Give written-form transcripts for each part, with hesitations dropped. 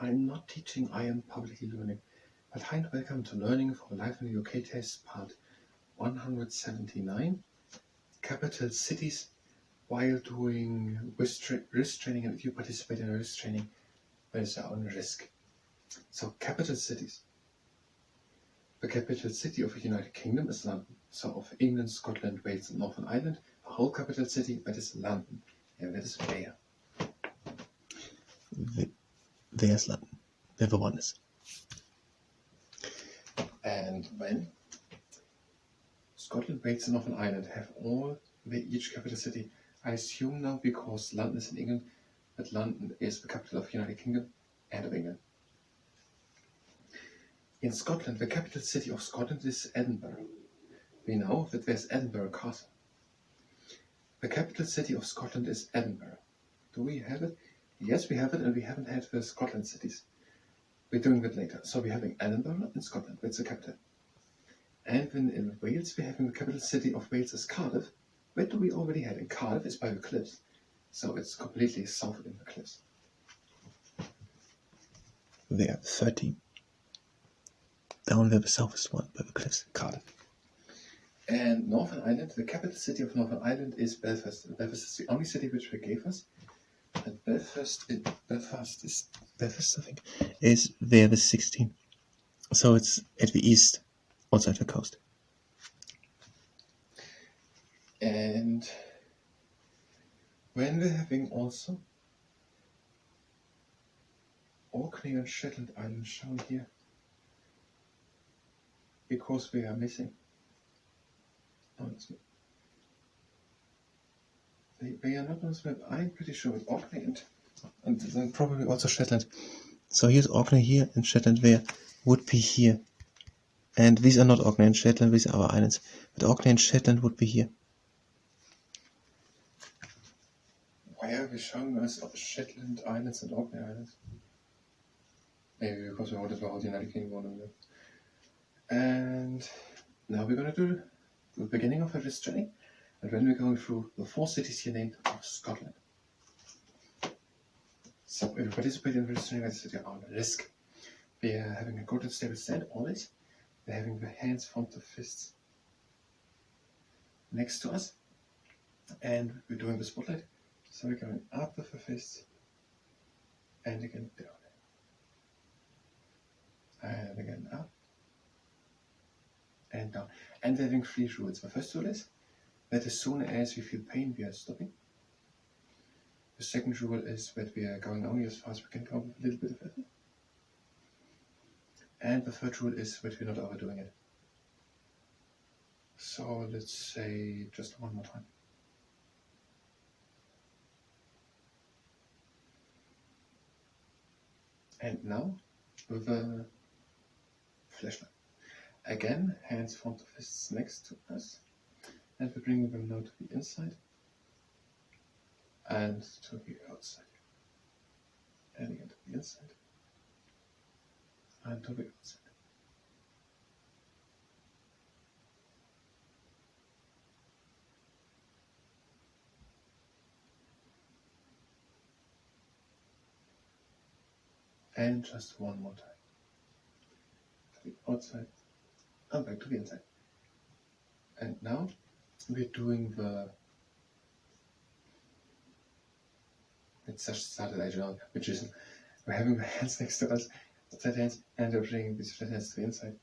I'm not teaching, I am publicly learning. But hi and welcome to Learning for Life in the UK test part 179, capital cities, while doing risk training, and if you participate in a risk training, there is your own risk. So capital cities. The capital city of the United Kingdom is London. So of England, Scotland, Wales and Northern Ireland, the whole capital city, that is London. Yeah, that is where. There's London, where the one is. And when Scotland, Wales and Northern Ireland have all each capital city, I assume now because London is in England, that London is the capital of the United Kingdom and of England. In Scotland, the capital city of Scotland is Edinburgh. We know that there's Edinburgh Castle. The capital city of Scotland is Edinburgh. Do we have it? Yes, we have it, and we haven't had the Scotland cities. We're doing that later. So we're having Edinburgh in Scotland, that's the capital. And then in Wales, we're having the capital city of Wales is Cardiff. Where do we already have? In Cardiff is by the cliffs. So it's completely south in the cliffs. There, 13. Down there, the southest one by the cliffs, Cardiff. And Northern Ireland, the capital city of Northern Ireland is Belfast. Belfast is the only city which they gave us. And Belfast, I think, is there, the 16. So it's at the east, outside the coast. And when we're having also Orkney and Shetland Islands shown here, because we are missing. Oh, they are not on this map. I'm pretty sure it's Orkney and then probably also Shetland. So here's Orkney here, and Shetland there would be here. And these are not Orkney and Shetland, these are our islands. But Orkney and Shetland would be here. Why are we showing us Shetland Islands and Orkney Islands? Maybe because we wanted to hold the United Kingdom on them. And now we're going to do the beginning of this training. And when we're going through the 4 cities here named of Scotland. So if you participate in this training, that's your own risk. We are having a good and stable stand always. We're having the hands from the fists next to us. And we're doing the spotlight. So we're going up with the fists and again down. And again up and down. And we're having 3 rules. The first rule is that as soon as we feel pain, we are stopping. The second rule is that we are going only as far as we can go with a little bit of effort. And the third rule is that we're not overdoing it. So let's say just one more time. And now with the flashlight. Again, hands front to fists next to us. And we're bringing them now to the inside and to the outside. And again to the inside and to the outside. And just one more time. To the outside and back to the inside. And now we're doing the, it's just started actually, which is we're having the hands next to us, flat hands, and we're bringing these flat hands to the inside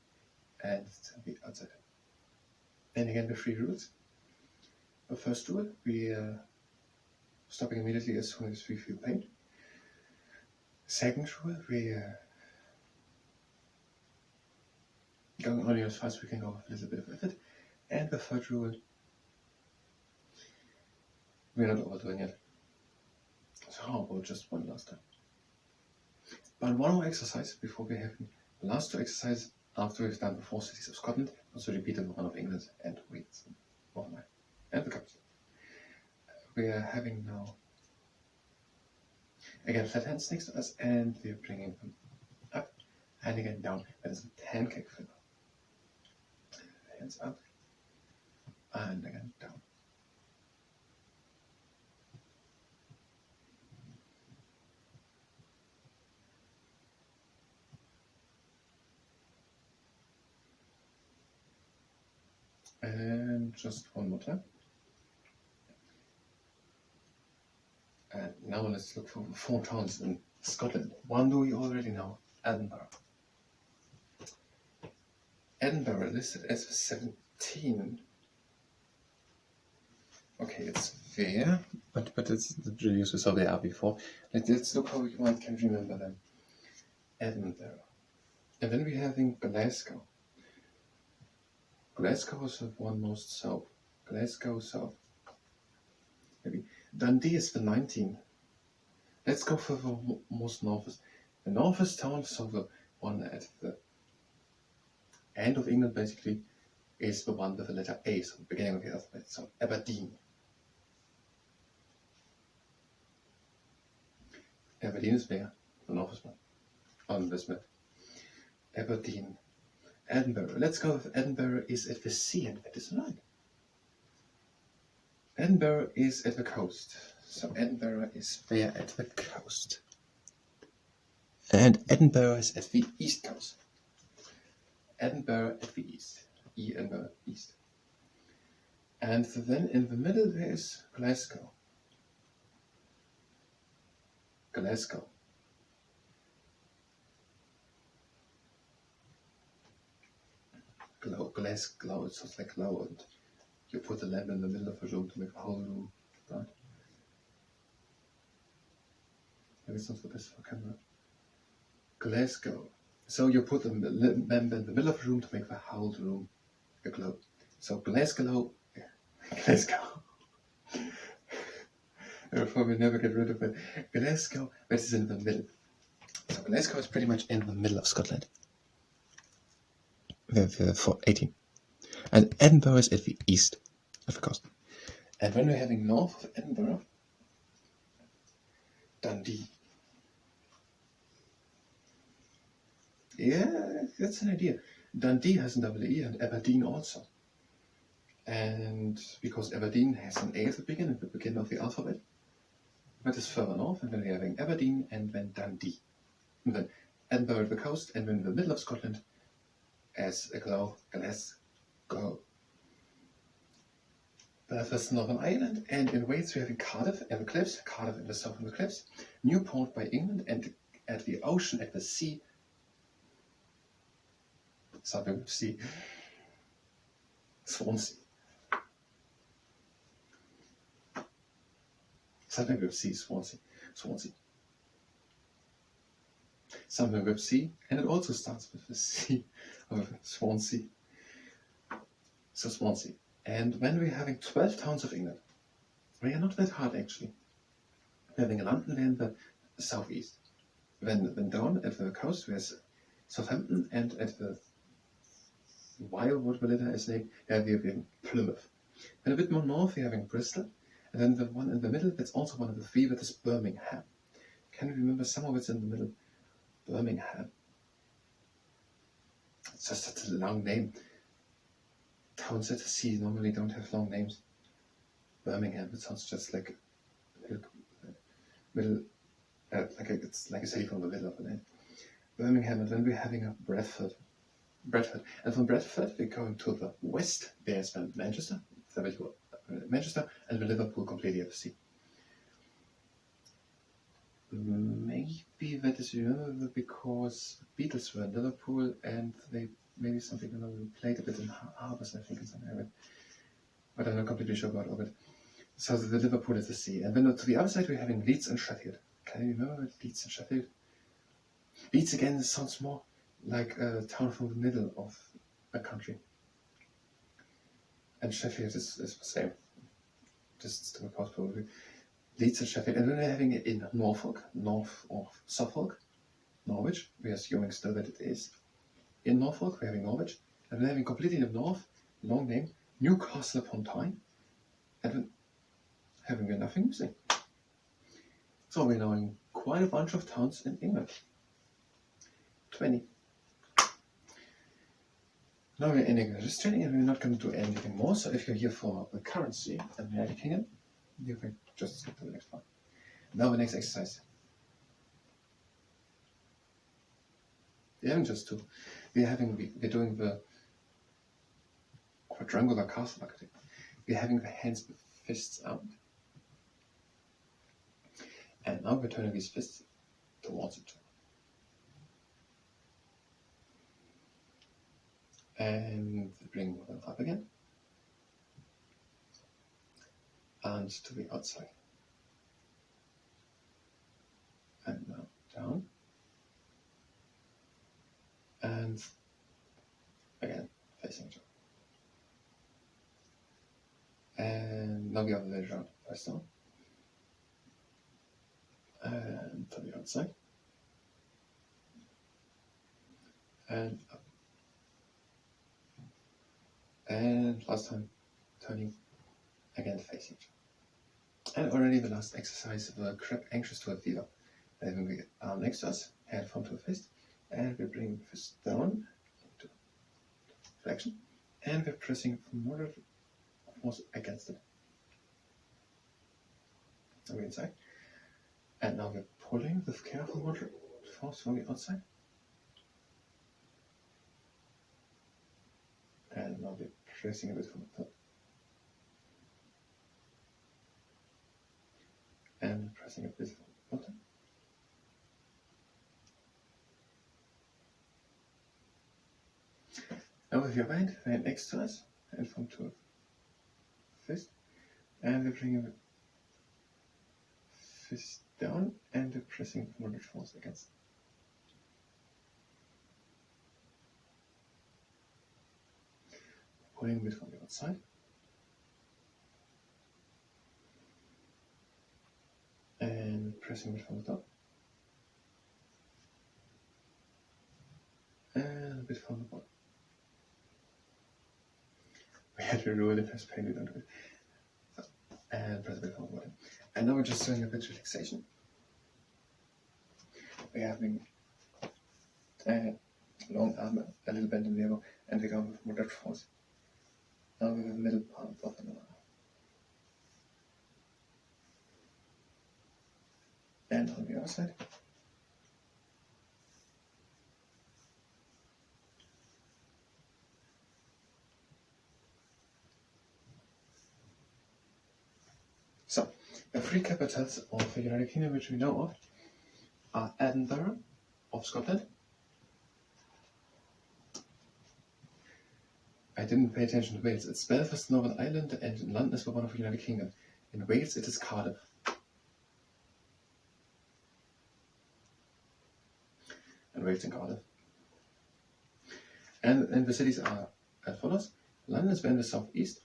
and to the outside. And again, the 3 rules. The first rule, we are stopping immediately as soon as we feel pain. Second rule, we are going only as fast as we can go with a little bit of effort. And the third rule, we're not overdoing it. So how about just one last time? But one more exercise before we have the last 2 exercises after we've done the 4 cities of Scotland, also repeated the one of England and Wales and the capital. We are having now again flat hands next to us and we're bringing them up and again down. That is a pancake filler. Hands up and again down. And just one more time. And now let's look for 4 towns in Scotland. One do we already know, Edinburgh. Edinburgh listed as 17. Okay, it's there, but it's not really used as they are before. Let's look how one can remember them. Edinburgh. And then we're having Glasgow. Glasgow is the one most south. Glasgow south. Maybe. Dundee is the 19. Let's go for the most northest. The northest town, so the one at the end of England basically, is the one with the letter A, so the beginning of the alphabet. So Aberdeen. Aberdeen is there, the northest one, on this map. Aberdeen. Edinburgh. Let's go with Edinburgh is at the sea, and that is right. Edinburgh is at the coast. So Edinburgh is there at the coast. And Edinburgh is at the east coast. Edinburgh at the east. Edinburgh east. And then in the middle there is Glasgow. Glasgow. Glasgow, it sounds like glow, and you put the lamp in the middle of a room to make a whole room bright. Maybe it's not the best for camera. Glasgow. So you put the lamp in the middle of a room to make the whole room a glow. So Glasgow. Glasgow. I'll probably never get rid of it. Glasgow, this is in the middle. So Glasgow is pretty much in the middle of Scotland. For 18. And Edinburgh is at the east of the coast. And when we're having north of Edinburgh, Dundee. Yeah, that's an idea. Dundee has an double E and Aberdeen also. And because Aberdeen has an A at the beginning of the alphabet, that is further north, and then we're having Aberdeen and then Dundee. And then Edinburgh at the coast, and then in the middle of Scotland, as a glow, Glasgow. Belfast, Northern Ireland, and in Wales we're having Cardiff and the cliffs, Cardiff in the south and the cliffs, Newport by England, and at the ocean, at the sea, something with sea, Swansea. Something with sea, Swansea. Something with sea, and it also starts with the sea, of Swansea. So Swansea. And when we're having 12 towns of England, we are not that hard actually. We're having London in the southeast. Then down at the coast there's Southampton, and at the what letter is named, we're having Plymouth. And a bit more north we're having Bristol, and then the one in the middle, that's also one of the 3, that is Birmingham. Can you remember some of it's in the middle? Birmingham. It's just such a long name. Towns at the sea normally don't have long names. Birmingham, it sounds just like middle, it's like a city from the middle of the land. Birmingham, and then we're having a Bradford. And from Bradford we're going to the west. There's Manchester, and the Liverpool completely at the sea. Maybe that is because Beatles were in Liverpool, and they maybe something played a bit in harbours, I think, in some area. But I'm not completely sure about all of it. So the Liverpool is the sea. And then to the other side we're having Leeds and Sheffield. Can you remember Leeds and Sheffield? Leeds again sounds more like a town from the middle of a country. And Sheffield is the same. Distance to the coast probably. Leeds and Sheffield. And then we're having it in Norfolk, north of Suffolk, Norwich. We are assuming still that it is. In Norfolk we're having Norwich. And we're having completely in the north, long name, Newcastle upon Tyne. And then having nothing missing. So we're knowing quite a bunch of towns in England. 20. Now we're ending this training, and we're not going to do anything more. So if you're here for the currency and United Kingdom, you can just skip to the next one. Now the next exercise. We're having just two. We're doing the quadrangular castle architect. We're having the hands with fists out. And now we're turning these fists towards each other. And bring them up again. And to the outside. And now down. And again, facing each other. And now the other way around. First down. And to the outside. And up. And last time, turning again facing each other. And already the last exercise, the crab anxious to a fever. Having the arm next to us, hand form to a fist, and we bring the fist down into flexion, and we're pressing moderate force against it. Now we're inside, and now we're pulling with careful moderate force from the outside, and now we're pressing a bit from the top, and pressing a bit from the bottom. Now with your hand next to us, and form to a fist, and we're bringing the fist down, and we're pressing with moderate force against it. Pulling a bit from the outside. And pressing it from the top. And a bit from the bottom. We had to roll it as pain, we don't do it. So, and press a bit from the bottom. And now we're just doing a bit of relaxation. We're having a long arm, a little bend in the elbow, and we go with moderate force. Now with the middle part of the arm. And on the other side. So, the three capitals of the United Kingdom which we know of are Edinburgh of Scotland. I didn't pay attention to Wales. It's Belfast, Northern Ireland, and London is the one of the United Kingdom. In Wales it is Cardiff. And Wales and Cardiff. And the cities are as follows. London is in the southeast,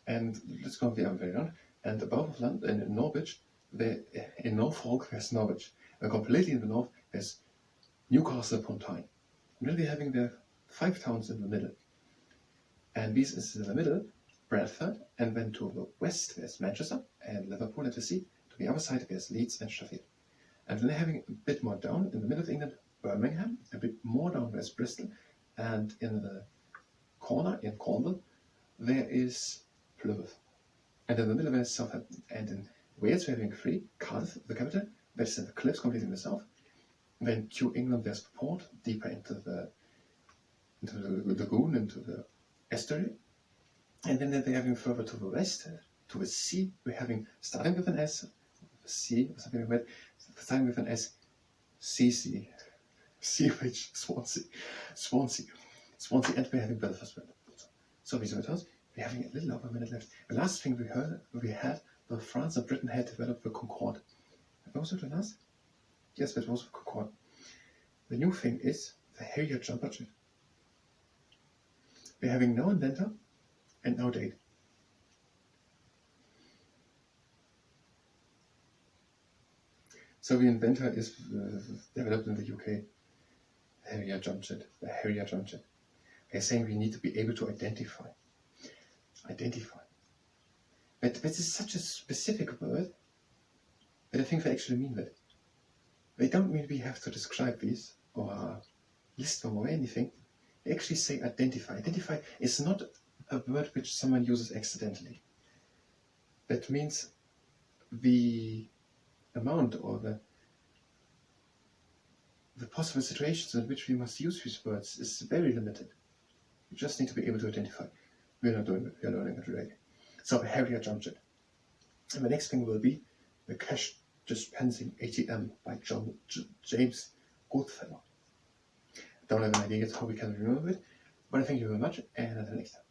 and let's go the other way around. And above of London, in Norwich, in Norfolk there's Norwich. And completely in the north there's Newcastle upon Tyne. And then we're having the 5 towns in the middle. And this is in the middle, Bradford, and then to the west there's Manchester and Liverpool at the sea. To the other side there's Leeds and Sheffield. And then having a bit more down in the middle of England, Birmingham, a bit more down there's Bristol, and in the corner in Cornwall there is Plymouth. And in the middle there's Southampton. And in Wales we're having 3, Cardiff, the capital, that's in the cliffs completely in the south. Then to England there's Port, deeper into the lagoon, into the estuary. And then they're having further to the west, to the sea, we're having, starting with an S, sea, or something like that, starting with an S, Seawich, Swansea, and we're having Belfast. So these are the towns. We're having a little over a minute left. The last thing we had, France and Britain had developed the Concorde. What was it the last? Yes, that was the Concorde. The new thing is the Harrier jumper jet. We're having no inventor and no date. So the inventor is developed in the UK. The Harrier jump jet. They're saying we need to be able to identify. But this is such a specific word that I think they actually mean that. They don't mean we have to describe these or list them or anything. They actually say identify. Identify is not a word which someone uses accidentally. That means the amount or the possible situations in which we must use these words is very limited. You just need to be able to identify. We're not doing it, we're learning it today. So Harrier Junction. And the next thing will be the Cash Dispensing ATM by James Goodfellow. Don't have an idea yet how we can remember it, but I thank you very much, and until next time.